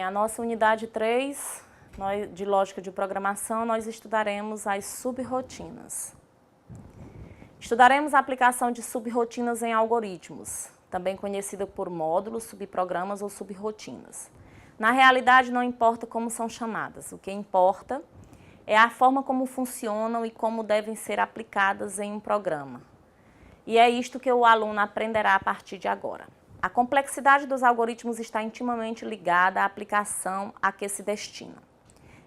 a nossa unidade 3 de lógica de programação, nós estudaremos as subrrotinas. Estudaremos a aplicação de subrrotinas em algoritmos, também conhecida por módulos, subprogramas ou subrrotinas. Na realidade, não importa como são chamadas, o que importa é a forma como funcionam e como devem ser aplicadas em um programa. E é isto que o aluno aprenderá a partir de agora. A complexidade dos algoritmos está intimamente ligada à aplicação a que se destina.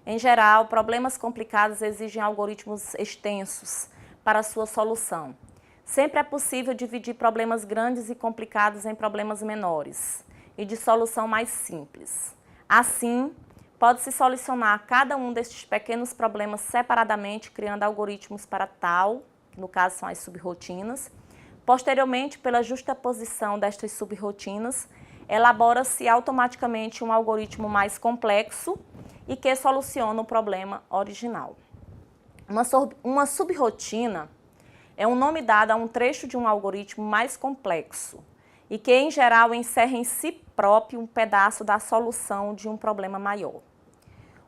Em geral, problemas complicados exigem algoritmos extensos para sua solução. Sempre é possível dividir problemas grandes e complicados em problemas menores e de solução mais simples. Assim, pode-se solucionar cada um destes pequenos problemas separadamente, criando algoritmos para tal, que no caso são as subrrotinas. Posteriormente, pela justaposição destas subrrotinas, elabora-se automaticamente um algoritmo mais complexo e que soluciona o problema original. Uma subrrotina é um nome dado a um trecho de um algoritmo mais complexo e que, em geral, encerra em si próprio um pedaço da solução de um problema maior.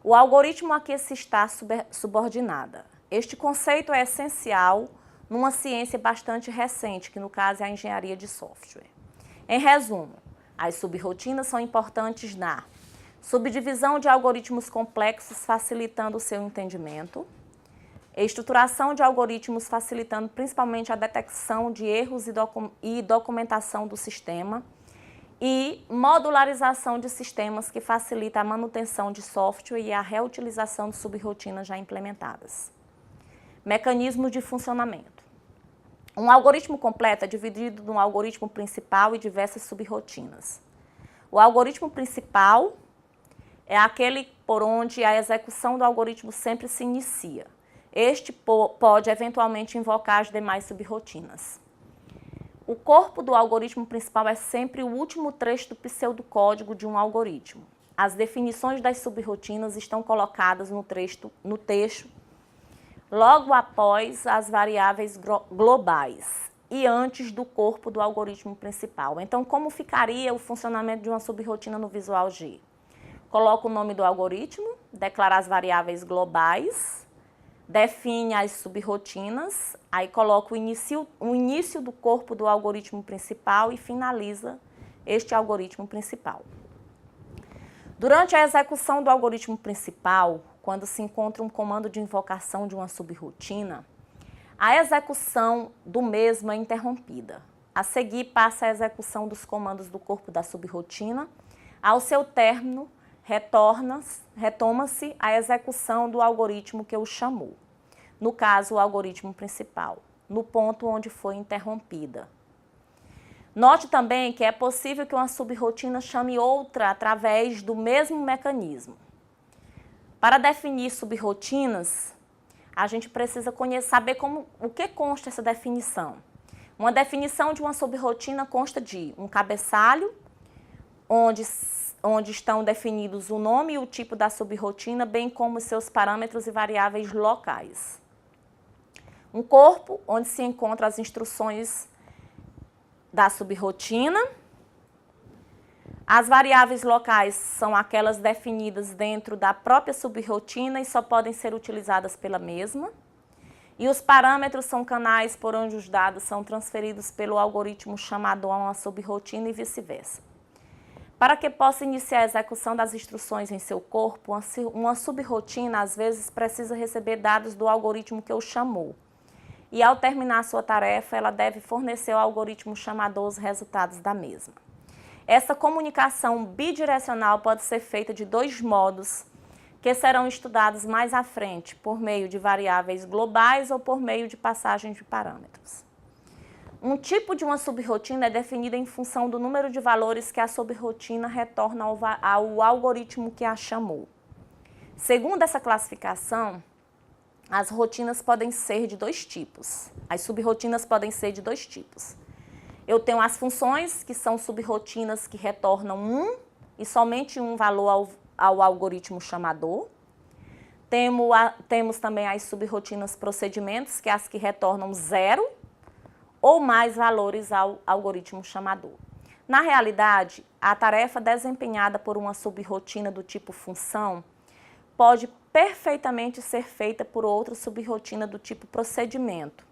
O algoritmo a que se está subordinada. Este conceito é essencial numa ciência bastante recente, que no caso é a engenharia de software. Em resumo, as subrrotinas são importantes na subdivisão de algoritmos complexos, facilitando o seu entendimento, estruturação de algoritmos, facilitando principalmente a detecção de erros e documentação do sistema, e modularização de sistemas, que facilita a manutenção de software e a reutilização de subrrotinas já implementadas. Mecanismos de funcionamento. Um algoritmo completo é dividido num algoritmo principal e diversas subrrotinas. O algoritmo principal é aquele por onde a execução do algoritmo sempre se inicia. Este pode eventualmente invocar as demais subrrotinas. O corpo do algoritmo principal é sempre o último trecho do pseudocódigo de um algoritmo. As definições das subrrotinas estão colocadas no texto logo após as variáveis globais e antes do corpo do algoritmo principal. Então, como ficaria o funcionamento de uma subrrotina no Visual G? Coloco o nome do algoritmo, declara as variáveis globais, define as subrrotinas, aí coloco o início do corpo do algoritmo principal e finaliza este algoritmo principal. Durante a execução do algoritmo principal, quando se encontra um comando de invocação de uma subrrotina, a execução do mesmo é interrompida. A seguir, passa a execução dos comandos do corpo da subrrotina. Ao seu término, retoma-se a execução do algoritmo que o chamou. No caso, o algoritmo principal, no ponto onde foi interrompida. Note também que é possível que uma subrrotina chame outra através do mesmo mecanismo. Para definir subrrotinas, a gente precisa saber o que consta essa definição. Uma definição de uma subrrotina consta de um cabeçalho, onde estão definidos o nome e o tipo da subrrotina, bem como seus parâmetros e variáveis locais. Um corpo, onde se encontram as instruções da subrrotina. As variáveis locais são aquelas definidas dentro da própria subrrotina e só podem ser utilizadas pela mesma. E os parâmetros são canais por onde os dados são transferidos pelo algoritmo chamador a uma subrrotina e vice-versa. Para que possa iniciar a execução das instruções em seu corpo, uma subrrotina às vezes precisa receber dados do algoritmo que o chamou. E ao terminar sua tarefa, ela deve fornecer ao algoritmo chamador os resultados da mesma. Essa comunicação bidirecional pode ser feita de dois modos, que serão estudados mais à frente, por meio de variáveis globais ou por meio de passagem de parâmetros. Um tipo de uma subrrotina é definida em função do número de valores que a subrrotina retorna ao algoritmo que a chamou. Segundo essa classificação, as rotinas podem ser de dois tipos. As subrrotinas podem ser de dois tipos. Eu tenho as funções, que são subrrotinas que retornam um e somente um valor ao algoritmo chamador. Temos também as subrrotinas procedimentos, que é as que retornam 0 ou mais valores ao algoritmo chamador. Na realidade, a tarefa desempenhada por uma subrrotina do tipo função pode perfeitamente ser feita por outra subrrotina do tipo procedimento.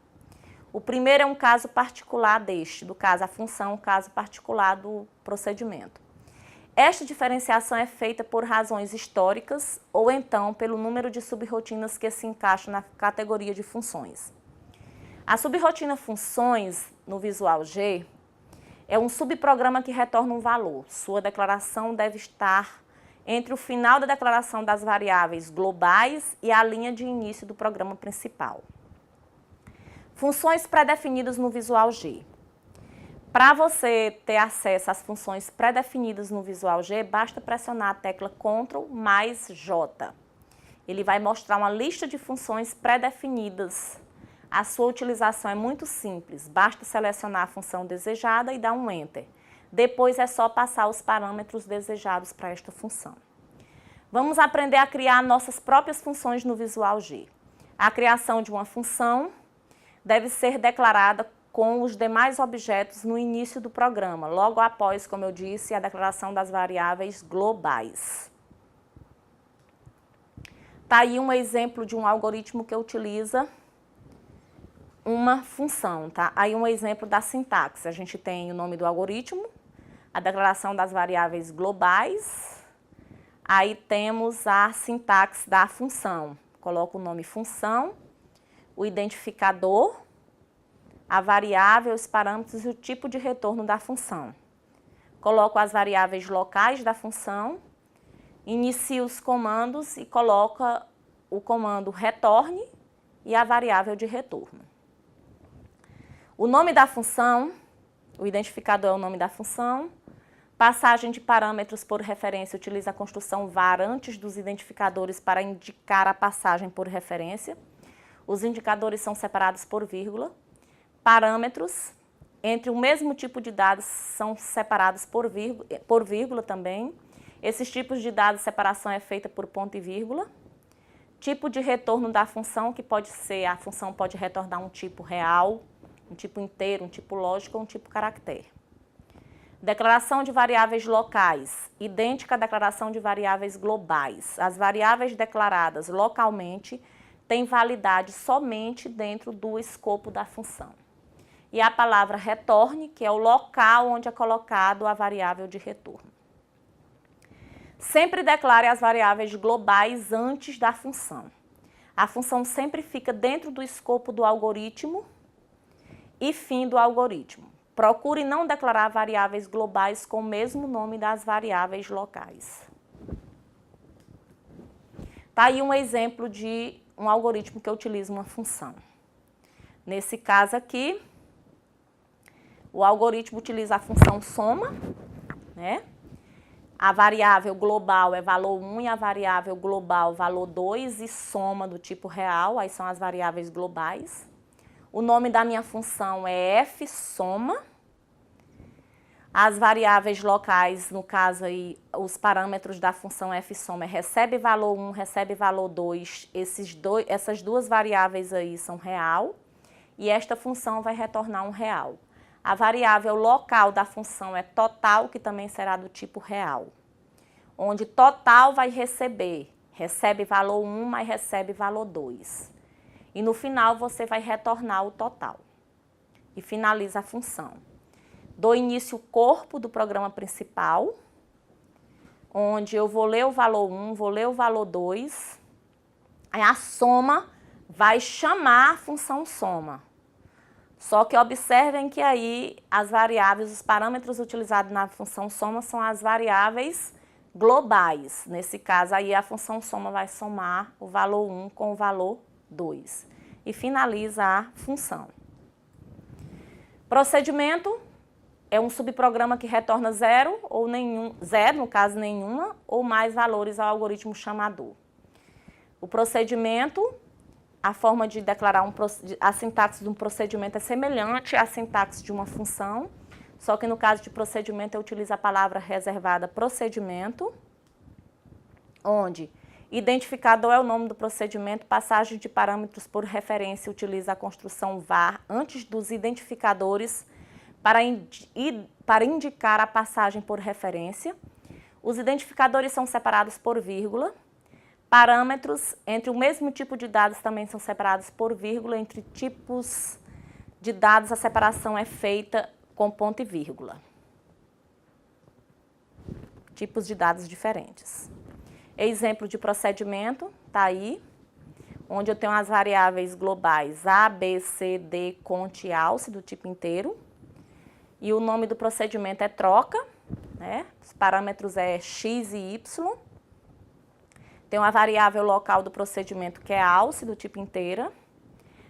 O primeiro é um caso particular do caso a função, um caso particular do procedimento. Esta diferenciação é feita por razões históricas ou então pelo número de subrrotinas que se encaixam na categoria de funções. A subrrotina funções no Visual G é um subprograma que retorna um valor. Sua declaração deve estar entre o final da declaração das variáveis globais e a linha de início do programa principal. Funções pré-definidas no Visual G. Para você ter acesso às funções pré-definidas no Visual G, basta pressionar a tecla Ctrl mais J. Ele vai mostrar uma lista de funções pré-definidas. A sua utilização é muito simples, basta selecionar a função desejada e dar um Enter. Depois é só passar os parâmetros desejados para esta função. Vamos aprender a criar nossas próprias funções no Visual G. A criação de uma função deve ser declarada com os demais objetos no início do programa, logo após, como eu disse, a declaração das variáveis globais. Está aí um exemplo de um algoritmo que utiliza uma função, tá? Aí um exemplo da sintaxe. A gente tem o nome do algoritmo, a declaração das variáveis globais, aí temos a sintaxe da função. Coloco o nome função, o identificador, a variável, os parâmetros e o tipo de retorno da função. Coloco as variáveis locais da função, inicio os comandos e coloco o comando retorne e a variável de retorno. O nome da função, o identificador é o nome da função. Passagem de parâmetros por referência utiliza a construção var antes dos identificadores para indicar a passagem por referência. Os indicadores são separados por vírgula. Parâmetros entre o mesmo tipo de dados são separados por vírgula também. Esses tipos de dados, separação é feita por ponto e vírgula. Tipo de retorno da função, que pode ser, a função pode retornar um tipo real, um tipo inteiro, um tipo lógico ou um tipo caractere. Declaração de variáveis locais, idêntica à declaração de variáveis globais. As variáveis declaradas localmente têm validade somente dentro do escopo da função. E a palavra retorne, que é o local onde é colocado a variável de retorno. Sempre declare as variáveis globais antes da função. A função sempre fica dentro do escopo do algoritmo e fim do algoritmo. Procure não declarar variáveis globais com o mesmo nome das variáveis locais. Está aí um exemplo de um algoritmo que utiliza uma função. Nesse caso aqui, o algoritmo utiliza a função soma, né? A variável global é valor 1 e a variável global valor 2 e soma do tipo real, aí são as variáveis globais. O nome da minha função é fsoma. As variáveis locais, no caso aí, os parâmetros da função fsoma é recebe valor 1, recebe valor 2, essas duas variáveis aí são real e esta função vai retornar um real. A variável local da função é total, que também será do tipo real, onde total vai recebe valor 1, mas recebe valor 2. E no final você vai retornar o total. E finaliza a função. Dou início ao corpo do programa principal, onde eu vou ler o valor 1, vou ler o valor 2. Aí a soma vai chamar a função soma. Só que observem que aí as variáveis, os parâmetros utilizados na função soma são as variáveis globais. Nesse caso aí a função soma vai somar o valor 1 com o valor 2. E finaliza a função. Procedimento é um subprograma que retorna zero, ou nenhum, zero, no caso nenhuma, ou mais valores ao algoritmo chamador. O procedimento, a forma de declarar a sintaxe de um procedimento é semelhante à sintaxe de uma função, só que no caso de procedimento eu utilizo a palavra reservada procedimento, onde identificador é o nome do procedimento, passagem de parâmetros por referência utiliza a construção var antes dos identificadores para indicar a passagem por referência. Os identificadores são separados por vírgula. Parâmetros entre o mesmo tipo de dados também são separados por vírgula. Entre tipos de dados, a separação é feita com ponto e vírgula. Tipos de dados diferentes. Exemplo de procedimento, está aí, onde eu tenho as variáveis globais A, B, C, D, conte e alce do tipo inteiro. E o nome do procedimento é troca, né? Os parâmetros é x e y. Tem uma variável local do procedimento que é alce do tipo inteira.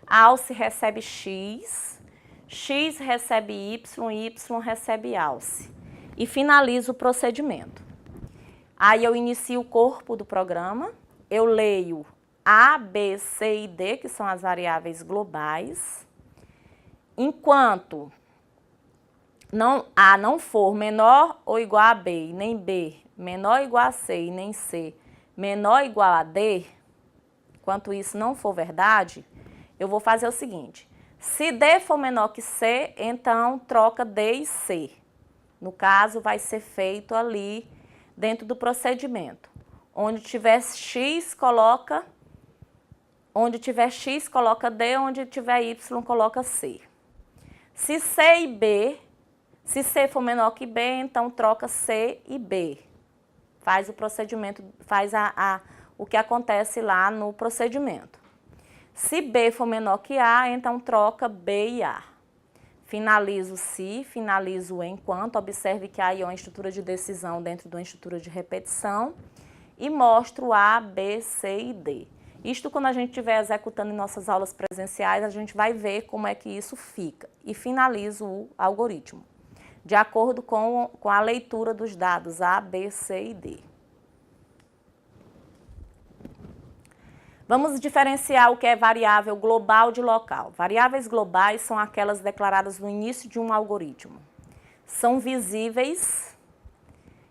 Alce recebe x, x recebe y, y recebe alce. E finalizo o procedimento. Aí eu inicio o corpo do programa, eu leio A, B, C e D, que são as variáveis globais. Enquanto A não for menor ou igual a B, e nem B menor ou igual a C, e nem C menor ou igual a D, enquanto isso não for verdade, eu vou fazer o seguinte: se D for menor que C, então troca D e C. No caso, vai ser feito ali dentro do procedimento. Onde tiver X, coloca D, onde tiver Y, coloca C. Se C for menor que B, então troca C e B. Faz o procedimento, faz o que acontece lá no procedimento. Se B for menor que A, então troca B e A. Finalizo se, finalizo o enquanto, observe que aí é uma estrutura de decisão dentro de uma estrutura de repetição e mostro A, B, C e D. Isto quando a gente estiver executando em nossas aulas presenciais, a gente vai ver como é que isso fica. E finalizo o algoritmo, de acordo com a leitura dos dados A, B, C e D. Vamos diferenciar o que é variável global de local. Variáveis globais são aquelas declaradas no início de um algoritmo. São visíveis,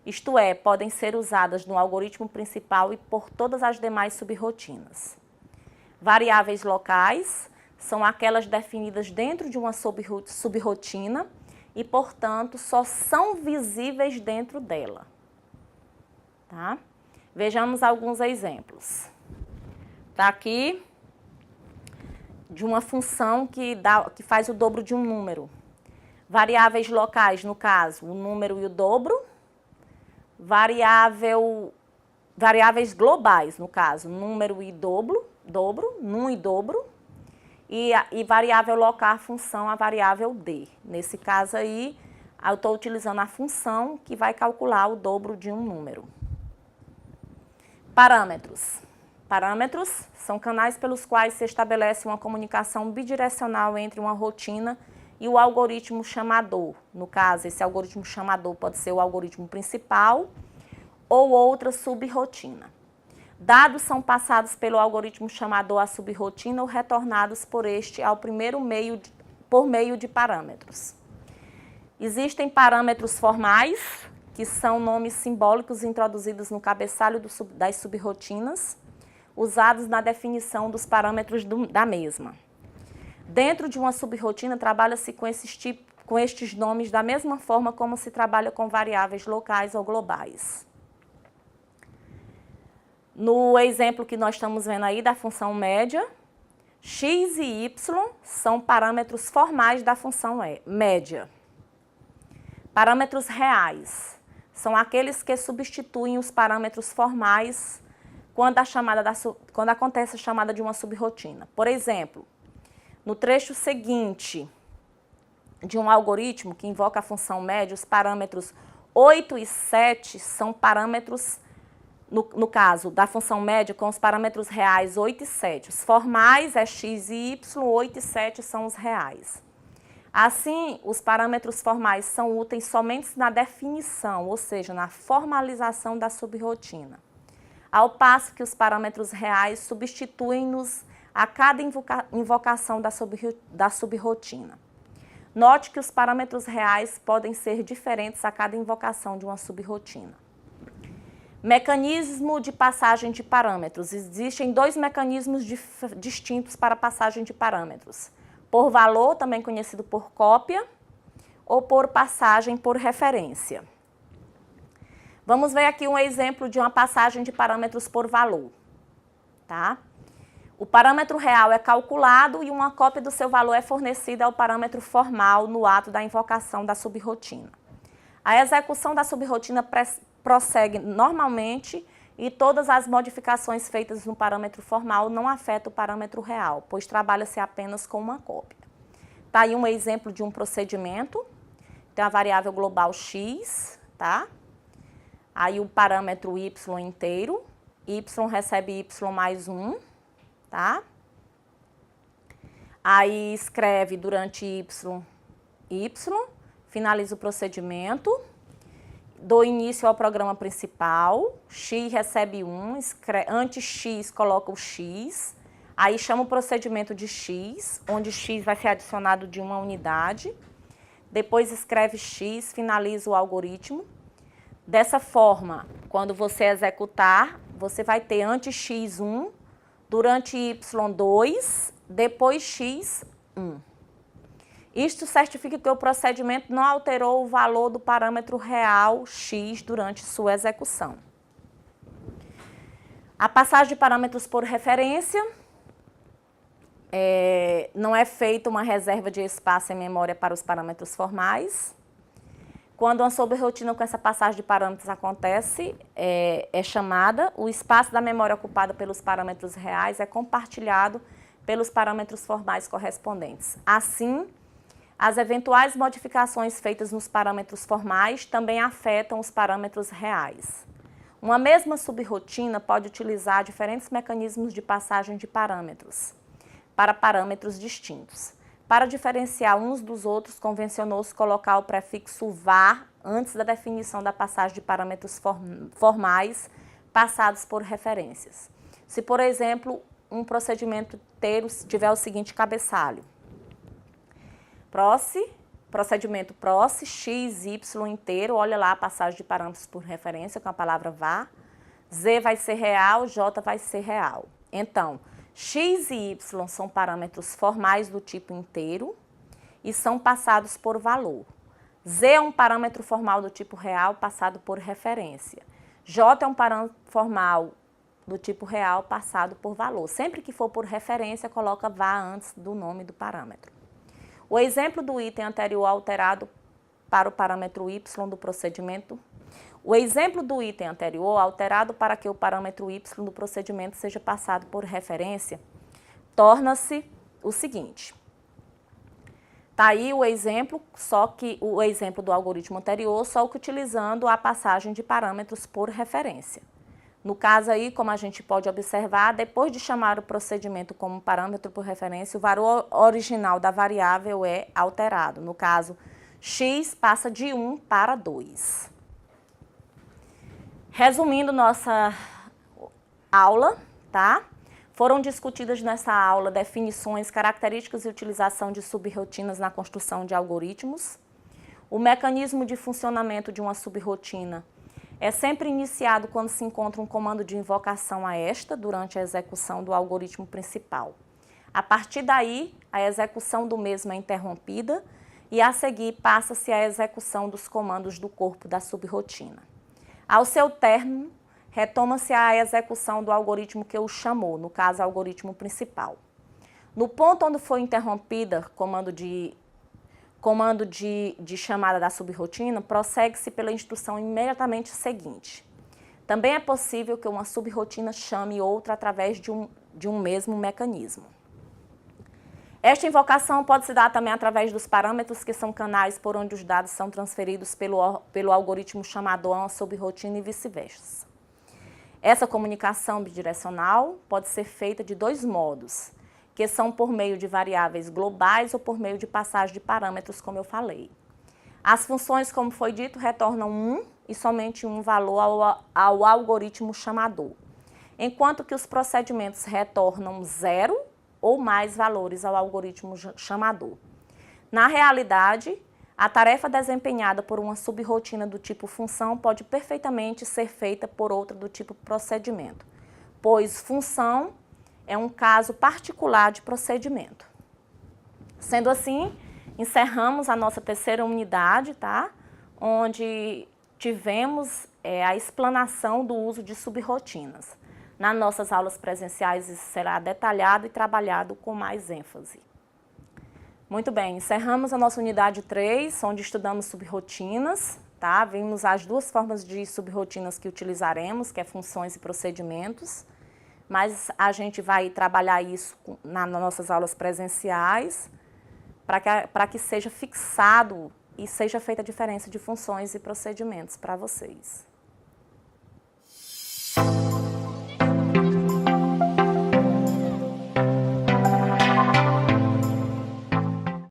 isto é, podem ser usadas no algoritmo principal e por todas as demais subrrotinas. Variáveis locais são aquelas definidas dentro de uma subrrotina e, portanto, só são visíveis dentro dela. Tá? Vejamos alguns exemplos. Está aqui de uma função que faz o dobro de um número. Variáveis locais, no caso, o número e o dobro. Variáveis globais, no caso, número e dobro, num e dobro. E variável local, função, a variável D. Nesse caso aí, eu estou utilizando a função que vai calcular o dobro de um número. Parâmetros. Parâmetros são canais pelos quais se estabelece uma comunicação bidirecional entre uma rotina e o algoritmo chamador. No caso, esse algoritmo chamador pode ser o algoritmo principal ou outra subrrotina. Dados são passados pelo algoritmo chamador à subrrotina ou retornados por este ao primeiro por meio de parâmetros. Existem parâmetros formais, que são nomes simbólicos introduzidos no cabeçalho das subrrotinas, usados na definição dos parâmetros da mesma. Dentro de uma subrrotina, trabalha-se com estes nomes da mesma forma como se trabalha com variáveis locais ou globais. No exemplo que nós estamos vendo aí da função média, x e y são parâmetros formais da função média. Parâmetros reais são aqueles que substituem os parâmetros formais quando acontece a chamada de uma subrrotina. Por exemplo, no trecho seguinte de um algoritmo que invoca a função média, os parâmetros 8 e 7 são parâmetros, no caso da função média, com os parâmetros reais 8 e 7. Os formais é x e y, 8 e 7 são os reais. Assim, os parâmetros formais são úteis somente na definição, ou seja, na formalização da subrrotina, ao passo que os parâmetros reais substituem-nos a cada invocação da subrrotina. Note que os parâmetros reais podem ser diferentes a cada invocação de uma subrrotina. Mecanismo de passagem de parâmetros. Existem dois mecanismos distintos para passagem de parâmetros. Por valor, também conhecido por cópia, ou por passagem por referência. Vamos ver aqui um exemplo de uma passagem de parâmetros por valor, tá? O parâmetro real é calculado e uma cópia do seu valor é fornecida ao parâmetro formal no ato da invocação da subrrotina. A execução da subrrotina prossegue normalmente e todas as modificações feitas no parâmetro formal não afetam o parâmetro real, pois trabalha-se apenas com uma cópia. Tá aí um exemplo de um procedimento, tem a variável global x, tá? Aí o parâmetro y inteiro, y recebe y mais 1, tá? Aí escreve durante y, finaliza o procedimento, dou início ao programa principal, x recebe 1, antes x coloca o x, aí chama o procedimento de x, onde x vai ser adicionado de uma unidade, depois escreve x, finaliza o algoritmo. Dessa forma, quando você executar, você vai ter antes x1, durante y2, depois x1. Isto certifica que o procedimento não alterou o valor do parâmetro real x durante sua execução. A passagem de parâmetros por referência, não é feita uma reserva de espaço em memória para os parâmetros formais. Quando uma subrrotina com essa passagem de parâmetros acontece, é chamada, o espaço da memória ocupado pelos parâmetros reais é compartilhado pelos parâmetros formais correspondentes. Assim, as eventuais modificações feitas nos parâmetros formais também afetam os parâmetros reais. Uma mesma subrrotina pode utilizar diferentes mecanismos de passagem de parâmetros para parâmetros distintos. Para diferenciar uns dos outros, convencionou-se colocar o prefixo var antes da definição da passagem de parâmetros formais passados por referências. Se, por exemplo, um procedimento inteiro tiver o seguinte cabeçalho: procedimento proce, x, y inteiro, olha lá a passagem de parâmetros por referência com a palavra var, z vai ser real, j vai ser real. Então, x e y são parâmetros formais do tipo inteiro e são passados por valor. Z é um parâmetro formal do tipo real passado por referência. J é um parâmetro formal do tipo real passado por valor. Sempre que for por referência, coloca var antes do nome do parâmetro. O exemplo do item anterior alterado para o parâmetro y do procedimento. O exemplo do item anterior alterado para que o parâmetro y do procedimento seja passado por referência, torna-se o seguinte. Está aí o exemplo, só que o exemplo do algoritmo anterior, só que utilizando a passagem de parâmetros por referência. No caso aí, como a gente pode observar, depois de chamar o procedimento como parâmetro por referência, o valor original da variável é alterado. No caso, x passa de 1 para 2. Resumindo nossa aula, tá? Foram discutidas nessa aula definições, características e utilização de subrrotinas na construção de algoritmos. O mecanismo de funcionamento de uma subrrotina é sempre iniciado quando se encontra um comando de invocação a esta durante a execução do algoritmo principal. A partir daí, a execução do mesmo é interrompida e a seguir passa-se a execução dos comandos do corpo da subrrotina. Ao seu término, retoma-se a execução do algoritmo que o chamou, no caso, o algoritmo principal. No ponto onde foi interrompida comando de chamada da subrrotina, prossegue-se pela instrução imediatamente seguinte. Também é possível que uma subrrotina chame outra através de um mesmo mecanismo. Esta invocação pode se dar também através dos parâmetros que são canais por onde os dados são transferidos pelo algoritmo chamador a uma subrrotina e vice-versa. Essa comunicação bidirecional pode ser feita de dois modos, que são por meio de variáveis globais ou por meio de passagem de parâmetros, como eu falei. As funções, como foi dito, retornam um e somente um valor ao algoritmo chamador, enquanto que os procedimentos retornam 0 ou mais valores ao algoritmo chamador. Na realidade, a tarefa desempenhada por uma subrrotina do tipo função pode perfeitamente ser feita por outra do tipo procedimento, pois função é um caso particular de procedimento. Sendo assim, Encerramos a nossa terceira unidade, tá? Onde tivemos a explanação do uso de subrrotinas. Nas nossas aulas presenciais isso será detalhado e trabalhado com mais ênfase. Muito bem, encerramos a nossa unidade 3, onde estudamos subrrotinas, tá? Vimos as duas formas de subrrotinas que utilizaremos, que é funções e procedimentos, mas a gente vai trabalhar isso nas nossas aulas presenciais, para que seja fixado e seja feita a diferença de funções e procedimentos para vocês.